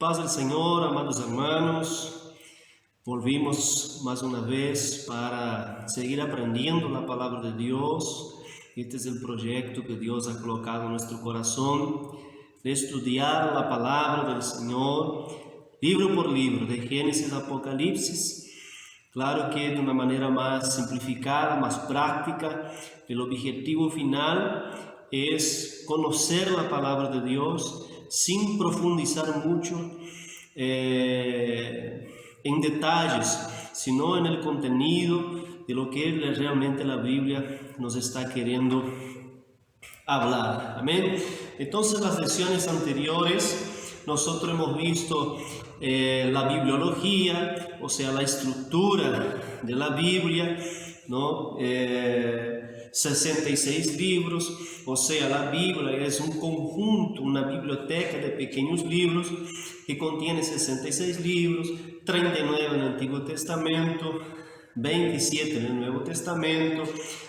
Paz del Señor, amados hermanos. Volvimos más una vez para seguir aprendiendo la palabra de Dios. Este es el proyecto que Dios ha colocado en nuestro corazón, de estudiar la palabra del Señor, libro por libro, de Génesis a Apocalipsis. Claro que de una manera más simplificada, más práctica. El objetivo final es conocer la palabra de Dios sin profundizar mucho en detalles, sino en el contenido de lo que realmente la Biblia nos está queriendo hablar. Amén. Entonces, las lecciones anteriores nosotros hemos visto la bibliología, o sea, la estructura de la Biblia, ¿no? 66 libros, o sea, la Biblia es un conjunto, una biblioteca de pequeños libros que contiene 66 libros, 39 en el Antiguo Testamento, 27 en el Nuevo Testamento.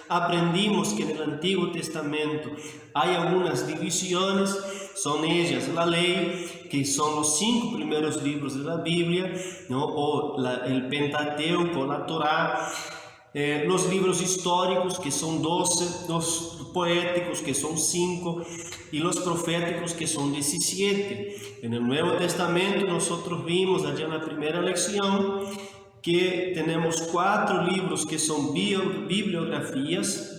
Aprendimos que en el Antiguo Testamento hay algunas divisiones, son ellas la ley, que son los 5 primeros libros de la Biblia, ¿no? O el Pentateuco, la Torá. Los libros históricos, que son 12, los poéticos, que son 5, y los proféticos, que son 17. En el Nuevo Testamento nosotros vimos allá en la primera lección que tenemos 4 libros que son biografías,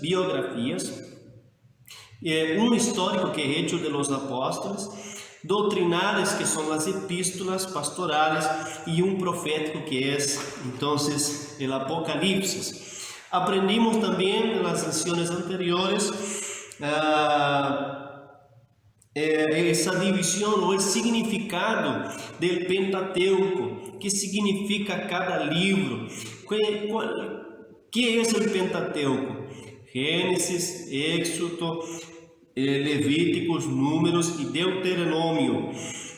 un histórico que es Hechos de los Apóstoles, doctrinales que son las epístolas pastorales y un profético que es entonces el Apocalipsis. Aprendimos también en las sesiones anteriores esa división o el significado del Pentateuco. ¿Qué significa cada libro? ¿Qué es el Pentateuco? Génesis, Éxodo, Levíticos, Números y Deuteronomio.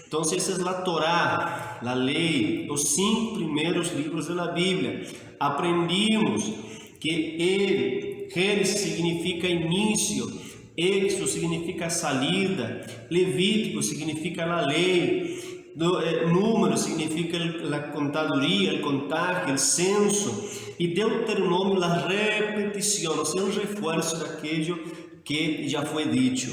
Entonces esa es la Torá, la ley, los 5 primeros libros de la Biblia. Aprendimos que Génesis significa inicio, Éxodo significa salida, Levítico significa la ley, Número significa la contaduría, el contagio, el censo, y Deuteronomio la repetición, o sea, un refuerzo de aquello que ya fue dicho.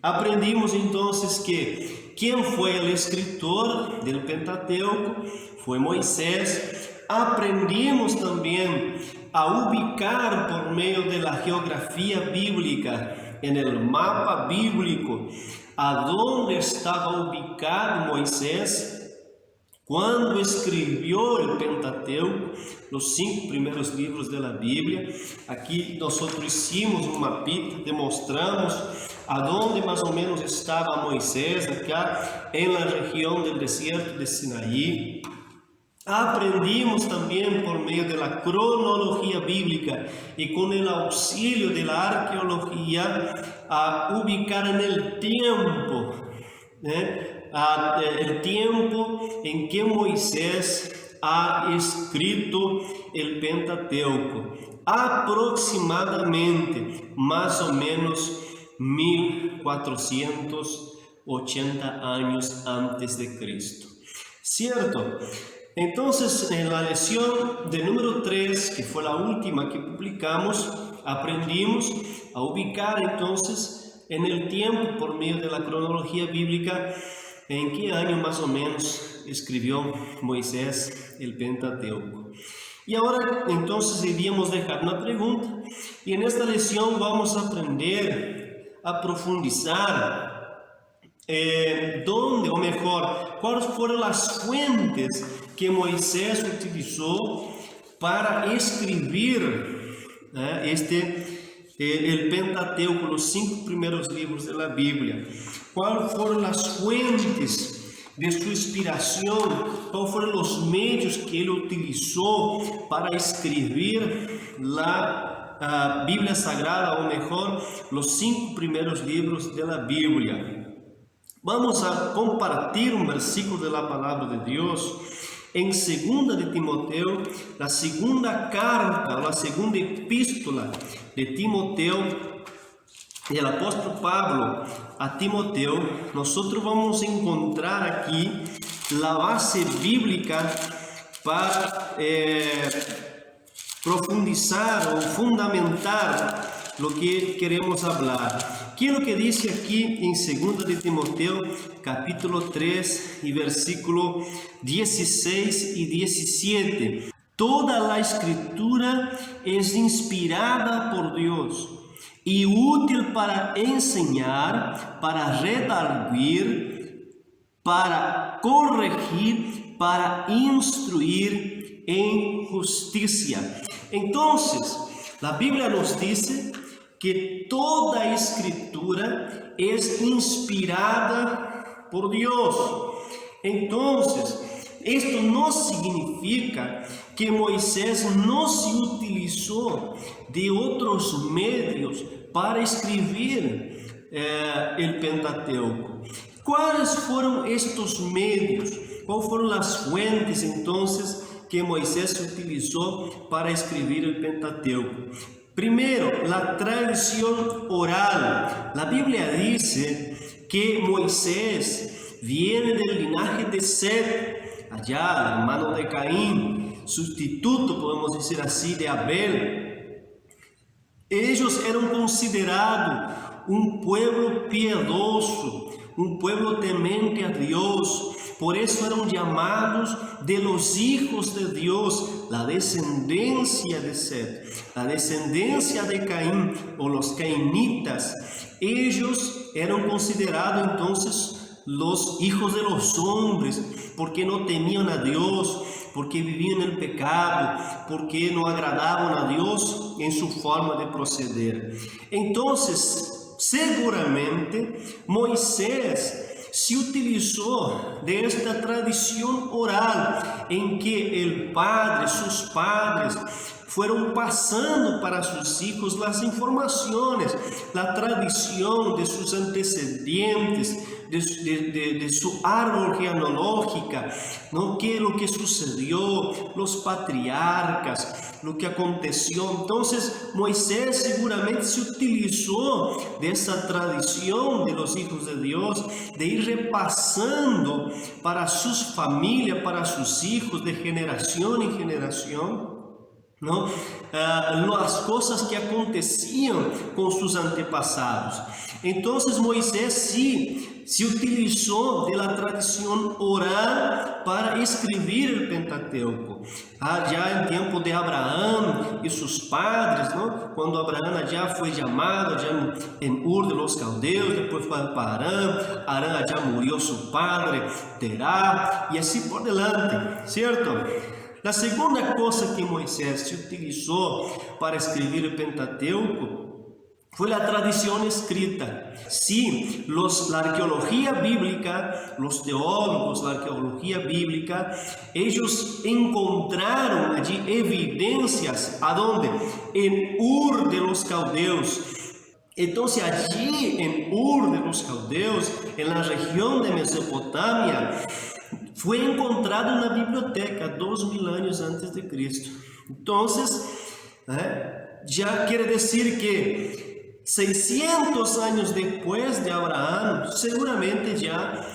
Aprendimos entonces que quien fue el escritor del Pentateuco fue Moisés. Aprendimos también a ubicar por medio de la geografía bíblica, en el mapa bíblico, a dónde estaba ubicado Moisés cuando escribió el Pentateuco, los 5 primeros libros de la Biblia. Aquí nosotros hicimos un mapita, demostramos a dónde más o menos estaba Moisés, acá en la región del desierto de Sinaí. Aprendimos también por medio de la cronología bíblica y con el auxilio de la arqueología a ubicar en el tiempo, el tiempo en que Moisés ha escrito el Pentateuco, aproximadamente más o menos 1480 años antes de Cristo. ¿Cierto? Entonces, en la lección de número 3, que fue la última que publicamos, aprendimos a ubicar entonces en el tiempo por medio de la cronología bíblica en qué año más o menos escribió Moisés el Pentateuco. Y ahora entonces iríamos dejar una pregunta, y en esta lección vamos a aprender a profundizar dónde, o mejor, cuáles fueron las fuentes que Moisés utilizó para escribir el Pentateuco, los 5 primeros libros de la Biblia. ¿Cuáles fueron las fuentes de su inspiración? ¿Cuáles fueron los medios que él utilizó para escribir la Biblia Sagrada, o mejor, los 5 primeros libros de la Biblia? Vamos a compartir un versículo de la palabra de Dios en 2 de Timoteo, la segunda carta, la segunda epístola de Timoteo, del apóstol Pablo a Timoteo. Nosotros vamos a encontrar aquí la base bíblica para profundizar o fundamentar lo que queremos hablar. ¿Qué es lo que dice aquí en 2 de Timoteo, capítulo 3 y versículo 16 y 17? Toda la escritura es inspirada por Dios y útil para enseñar, para redarguir, para corregir, para instruir en justicia. Entonces, la Biblia nos dice que toda escritura es inspirada por Dios. Entonces, esto no significa que Moisés no se utilizó de otros medios para escribir el Pentateuco. ¿Cuáles fueron estos medios? ¿Cuáles fueron las fuentes entonces que Moisés utilizó para escribir el Pentateuco? Primero, la tradición oral. La Biblia dice que Moisés viene del linaje de Set, allá, hermano de Caín, sustituto, podemos decir así, de Abel. Ellos eran considerados un pueblo piadoso, un pueblo temente a Dios. Por eso eran llamados de los hijos de Dios, la descendencia de Set, la descendencia de Caín o los cainitas. Ellos eran considerados entonces los hijos de los hombres, porque no temían a Dios, porque vivían en el pecado, porque no agradaban a Dios en su forma de proceder. Entonces, seguramente Moisés se utilizó de esta tradición oral en que el padre, sus padres, fueron pasando para sus hijos las informaciones, la tradición de sus antecedentes, de su árbol genealógica, ¿no? ¿Qué es lo que sucedió? Los patriarcas, lo que aconteció. Entonces Moisés seguramente se utilizó de esa tradición de los hijos de Dios, de ir repasando para sus familias, para sus hijos, de generación en generación, ¿no? Las cosas que acontecían con sus antepasados. Entonces Moisés sí se utilizó de la tradición oral para escribir el Pentateuco. Ya en tiempo de Abraham y sus padres, ¿no? Cuando Abraham allá fue llamado, allá en Ur de los Caldeos, después fue para Arán, Arán allá murió su padre, Terá, y así por delante, ¿cierto? La segunda cosa que Moisés se utilizó para escribir el Pentateuco fue la tradición escrita. Sí, la arqueología bíblica, los teólogos, la arqueología bíblica, ellos encontraron allí evidencias. ¿A dónde? En Ur de los Caldeos. Entonces allí en Ur de los Caldeos, en la región de Mesopotamia, fue encontrada una biblioteca 2000 años antes de Cristo. Entonces, ya quiere decir que 600 años después de Abraham, seguramente ya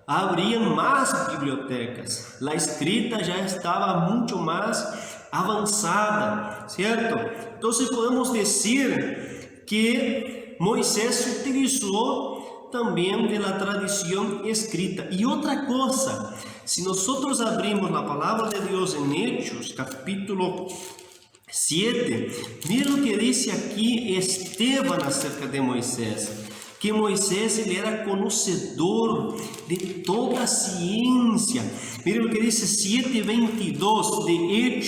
habrían más bibliotecas. La escrita ya estaba mucho más avanzada, ¿cierto? Entonces podemos decir que Moisés utilizó también de la tradición escrita. Y otra cosa, si nosotros abrimos la palabra de Dios en Hechos, capítulo 7, miren lo que dice aquí Esteban acerca de Moisés, que Moisés él era conocedor de toda ciencia. Miren lo que dice 7:22 de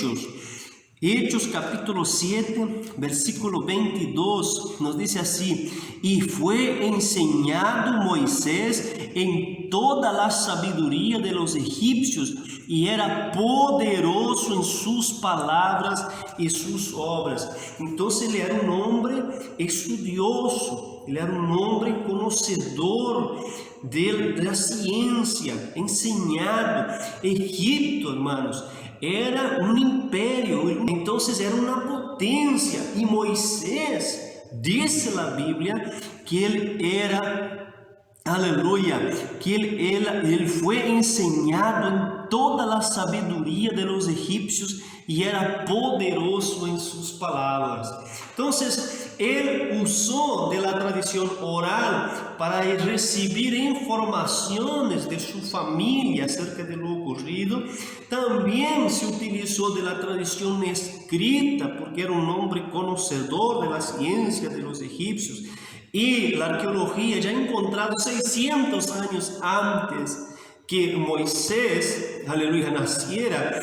Hechos capítulo 7, versículo 22, nos dice así: y fue enseñado Moisés en toda la sabiduría de los egipcios, y era poderoso en sus palabras y sus obras. Entonces él era un hombre estudioso, él era un hombre conocedor de la ciencia, enseñado. Egipto, hermanos, era un imperio, entonces era una potencia, y Moisés, dice la Biblia, que él era aleluya, que él fue enseñado en toda la sabiduría de los egipcios y era poderoso en sus palabras. Entonces, él usó de la tradición oral para recibir informaciones de su familia acerca de lo ocurrido. También se utilizó de la tradición escrita, porque era un hombre conocedor de la ciencia de los egipcios. Y la arqueología ya ha encontrado 600 años antes que Moisés, aleluya, naciera,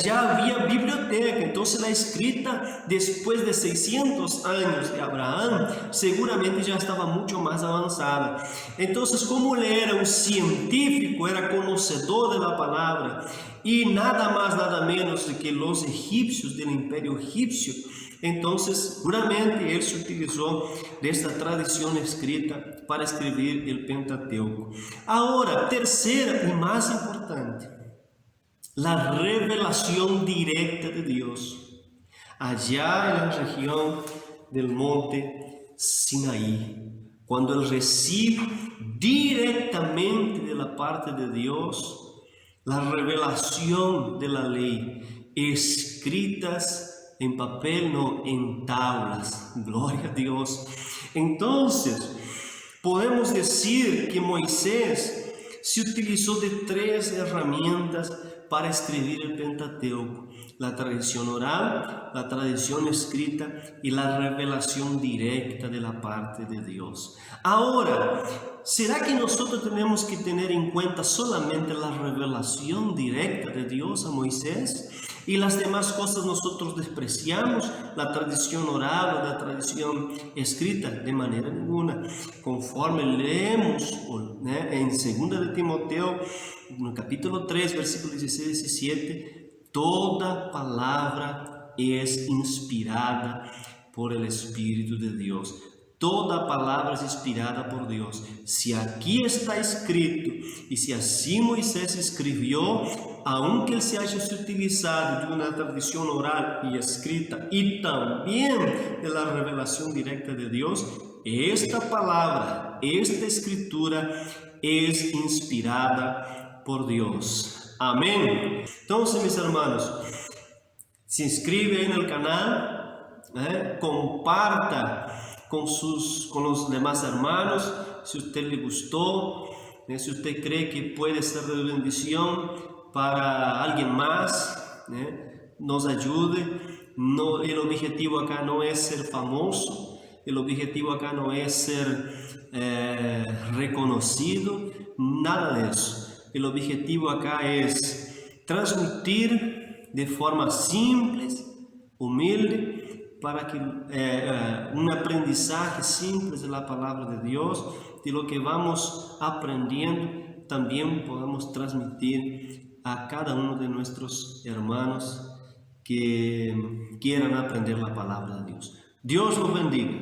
ya había biblioteca. Entonces la escrita después de 600 años de Abraham seguramente ya estaba mucho más avanzada. Entonces, como él era un científico, era conocedor de la palabra, y nada más, nada menos que los egipcios del imperio egipcio, entonces seguramente él se utilizó de esta tradición escrita para escribir el Pentateuco. Ahora, tercera y más importante, la revelación directa de Dios. Allá en la región del monte Sinaí, cuando él recibe directamente de la parte de Dios la revelación de la ley, escritas en papel, no en tablas. Gloria a Dios. Entonces, podemos decir que Moisés se utilizó de 3 herramientas para escribir el Pentateuco: la tradición oral, la tradición escrita y la revelación directa de la parte de Dios. Ahora, ¿será que nosotros tenemos que tener en cuenta solamente la revelación directa de Dios a Moisés? Y las demás cosas nosotros despreciamos, la tradición oral o la tradición escrita, de manera ninguna. Conforme leemos en 2 de Timoteo, no capítulo 3, versículo 16 y 17, toda palabra es inspirada por el Espíritu de Dios. Toda palabra es inspirada por Dios. Si aquí está escrito, y si así Moisés escribió, aunque él se haya utilizado de una tradición oral y escrita y también de la revelación directa de Dios, esta palabra, esta escritura es inspirada por Dios. Amén. Entonces, mis hermanos, se inscribe en el canal, comparta con los demás hermanos, si a usted le gustó, si usted cree que puede ser de bendición para alguien más, nos ayude. No, el objetivo acá no es ser famoso, el objetivo acá no es ser reconocido, nada de eso. El objetivo acá es transmitir de forma simple, humilde, para que un aprendizaje simple de la palabra de Dios, de lo que vamos aprendiendo, también podamos transmitir a cada uno de nuestros hermanos que quieran aprender la palabra de Dios. Dios los bendiga.